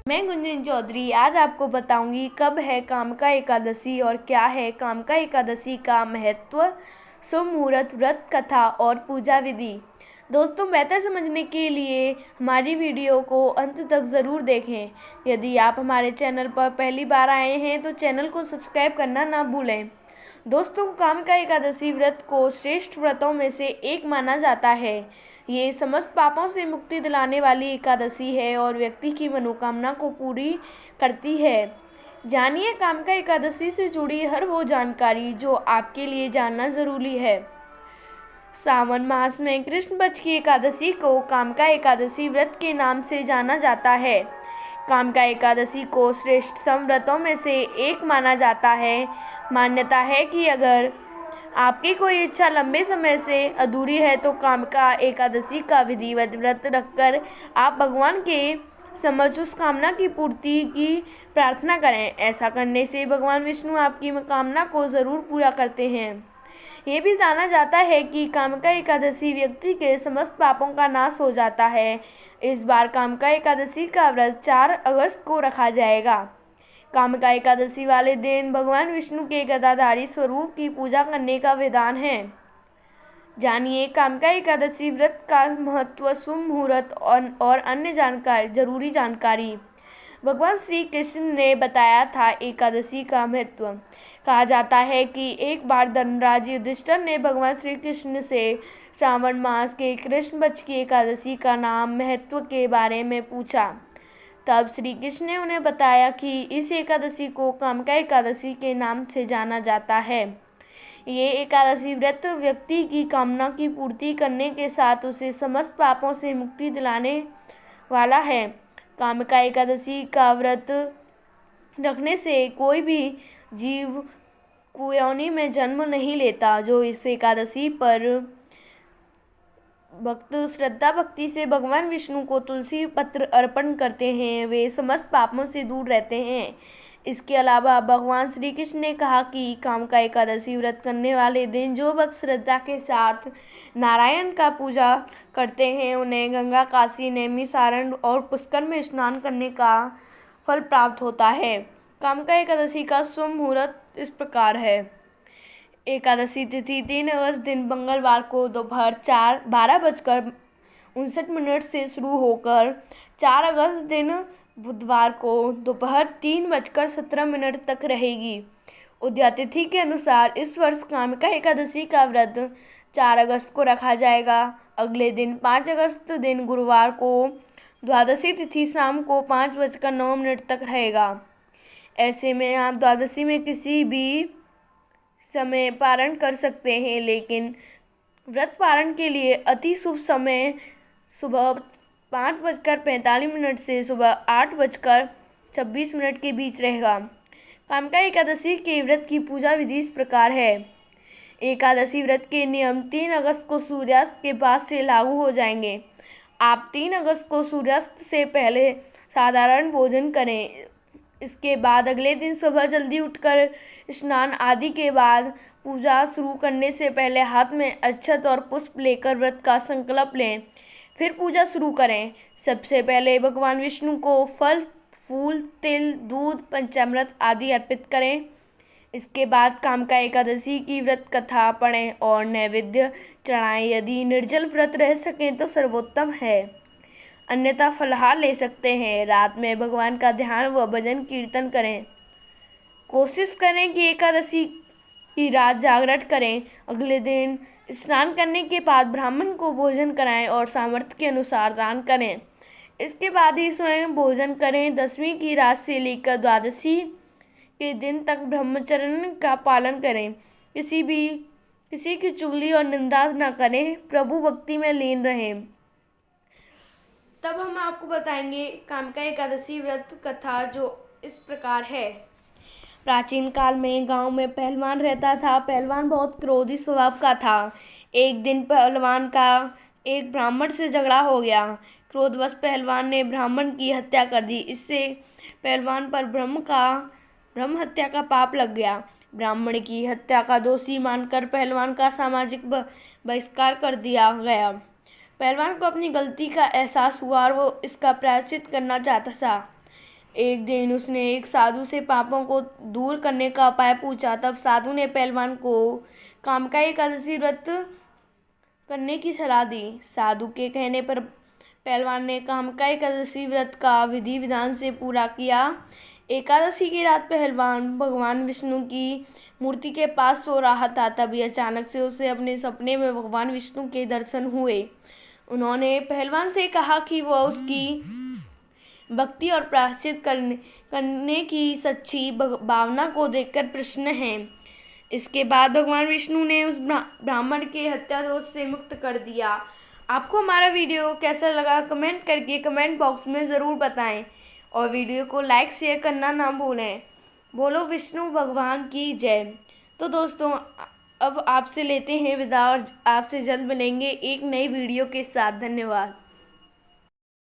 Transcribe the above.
मैं गुंजन चौधरी आज आपको बताऊंगी कब है कामका एकादशी और क्या है कामका एकादशी का महत्व, शुभ मुहूर्त, व्रत कथा और पूजा विधि। दोस्तों, बेहतर समझने के लिए हमारी वीडियो को अंत तक ज़रूर देखें। यदि आप हमारे चैनल पर पहली बार आए हैं तो चैनल को सब्सक्राइब करना ना भूलें। दोस्तों, कामका एकादशी व्रत को श्रेष्ठ व्रतों में से एक माना जाता है। ये समस्त पापों से मुक्ति दिलाने वाली एकादशी है और व्यक्ति की मनोकामना को पूरी करती है। जानिए कामका एकादशी से जुड़ी हर वो जानकारी जो आपके लिए जानना ज़रूरी है। सावन मास में कृष्ण पक्ष की एकादशी को कामका एकादशी व्रत के नाम से जाना जाता है। कामका एकादशी को श्रेष्ठतम व्रतों में से एक माना जाता है। मान्यता है कि अगर आपकी कोई इच्छा लंबे समय से अधूरी है तो कामका एकादशी का विधिवत व्रत रखकर आप भगवान के समक्ष उस कामना की पूर्ति की प्रार्थना करें। ऐसा करने से भगवान विष्णु आपकी कामना को ज़रूर पूरा करते हैं। ये भी जाना जाता है कि कामका एकादशी व्यक्ति के समस्त पापों का नाश हो जाता है। इस बार कामका एकादशी का व्रत 4 अगस्त को रखा जाएगा। कामका एकादशी वाले दिन भगवान विष्णु के गदाधारी स्वरूप की पूजा करने का विधान है। जानिए कामका एकादशी व्रत का महत्व, शुभ मुहूर्त और अन्य जरूरी जानकारी। भगवान श्री कृष्ण ने बताया था एकादशी का महत्व। कहा जाता है कि एक बार धर्मराज युधिष्ठिर ने भगवान श्री कृष्ण से श्रावण मास के कृष्ण पक्ष की एकादशी का नाम, महत्व के बारे में पूछा। तब श्री कृष्ण ने उन्हें बताया कि इस एकादशी को कामका एकादशी के नाम से जाना जाता है। ये एकादशी व्रत व्यक्ति की कामना की पूर्ति करने के साथ उसे समस्त पापों से मुक्ति दिलाने वाला है। कामका एकादशी का व्रत रखने से कोई भी जीव कुयोनि में जन्म नहीं लेता। जो इस एकादशी पर भक्त श्रद्धा भक्ति से भगवान विष्णु को तुलसी पत्र अर्पण करते हैं वे समस्त पापों से दूर रहते हैं। इसके अलावा भगवान श्री कृष्ण ने कहा कि कामका एकादशी व्रत करने वाले दिन जो भक्त श्रद्धा के साथ नारायण का पूजा करते हैं उन्हें गंगा, काशी, नैमिषारण्य और पुष्कर में स्नान करने का फल प्राप्त होता है। कामका एकादशी का शुभ मुहूर्त इस प्रकार है। एकादशी तिथि 3 अगस्त दिन मंगलवार को दोपहर 12:59 से शुरू होकर 4 अगस्त दिन बुधवार को दोपहर 3:17 तक रहेगी। उदया तिथि के अनुसार इस वर्ष कामका एकादशी का व्रत 4 अगस्त को रखा जाएगा। अगले दिन 5 अगस्त दिन गुरुवार को द्वादशी तिथि शाम को 5:09 तक रहेगा। ऐसे में आप द्वादशी में किसी भी समय पारण कर सकते हैं, लेकिन व्रत पारण के लिए अति शुभ समय सुबह 5:45 से सुबह 8:26 के बीच रहेगा। कामका एकादशी के व्रत की पूजा विधि इस प्रकार है। एकादशी व्रत के नियम 3 अगस्त को सूर्यास्त के बाद से लागू हो जाएंगे। आप 3 अगस्त को सूर्यास्त से पहले साधारण भोजन करें। इसके बाद अगले दिन सुबह जल्दी उठकर स्नान आदि के बाद पूजा शुरू करने से पहले हाथ में अक्षत और पुष्प लेकर व्रत का संकल्प लें। फिर पूजा शुरू करें। सबसे पहले भगवान विष्णु को फल, फूल, तिल, दूध, पंचामृत आदि अर्पित करें। इसके बाद कामका एकादशी की व्रत कथा पढ़ें और नैवेद्य चढ़ाएं। यदि निर्जल व्रत रह सकें तो सर्वोत्तम है, अन्यथा फलाहार ले सकते हैं। रात में भगवान का ध्यान व भजन कीर्तन करें। कोशिश करें कि एकादशी की रात जागरण करें। अगले दिन स्नान करने के बाद ब्राह्मण को भोजन कराएं और सामर्थ्य के अनुसार दान करें। इसके बाद ही स्वयं भोजन करें। 10वीं की रात से लेकर द्वादशी के दिन तक ब्रह्मचर्य का पालन करें। किसी की चुगली और निंदा न करें। प्रभु भक्ति में लीन रहें। तब हम आपको बताएंगे कामका एकादशी व्रत कथा जो इस प्रकार है। प्राचीन काल में गांव में पहलवान रहता था। पहलवान बहुत क्रोधी स्वभाव का था। एक दिन पहलवान का एक ब्राह्मण से झगड़ा हो गया। क्रोधवश पहलवान ने ब्राह्मण की हत्या कर दी। इससे पहलवान पर ब्रह्म हत्या का पाप लग गया। ब्राह्मण की हत्या का दोषी मानकर पहलवान का सामाजिक बहिष्कार कर दिया गया। पहलवान को अपनी गलती का एहसास हुआ और वो इसका प्रायश्चित करना चाहता था। एक दिन उसने एक साधु से पापों को दूर करने का उपाय पूछा। तब साधु ने पहलवान को कामका एकादशी व्रत करने की सलाह दी। साधु के कहने पर पहलवान ने कामका एकादशी व्रत का विधि विधान से पूरा किया। एकादशी की रात पहलवान भगवान विष्णु की मूर्ति के पास सो रहा था। तभी अचानक से उसे अपने सपने में भगवान विष्णु के दर्शन हुए। उन्होंने पहलवान से कहा कि वह उसकी भक्ति और प्रायश्चित करने की सच्ची भावना को देखकर प्रसन्न हैं। इसके बाद भगवान विष्णु ने उस ब्राह्मण के हत्या दोष से मुक्त कर दिया। आपको हमारा वीडियो कैसा लगा कमेंट करके कमेंट बॉक्स में ज़रूर बताएं और वीडियो को लाइक शेयर करना ना भूलें। बोलो विष्णु भगवान की जय। तो दोस्तों अब आपसे लेते हैं विदा और आपसे जल्द मिलेंगे एक नई वीडियो के साथ। धन्यवाद।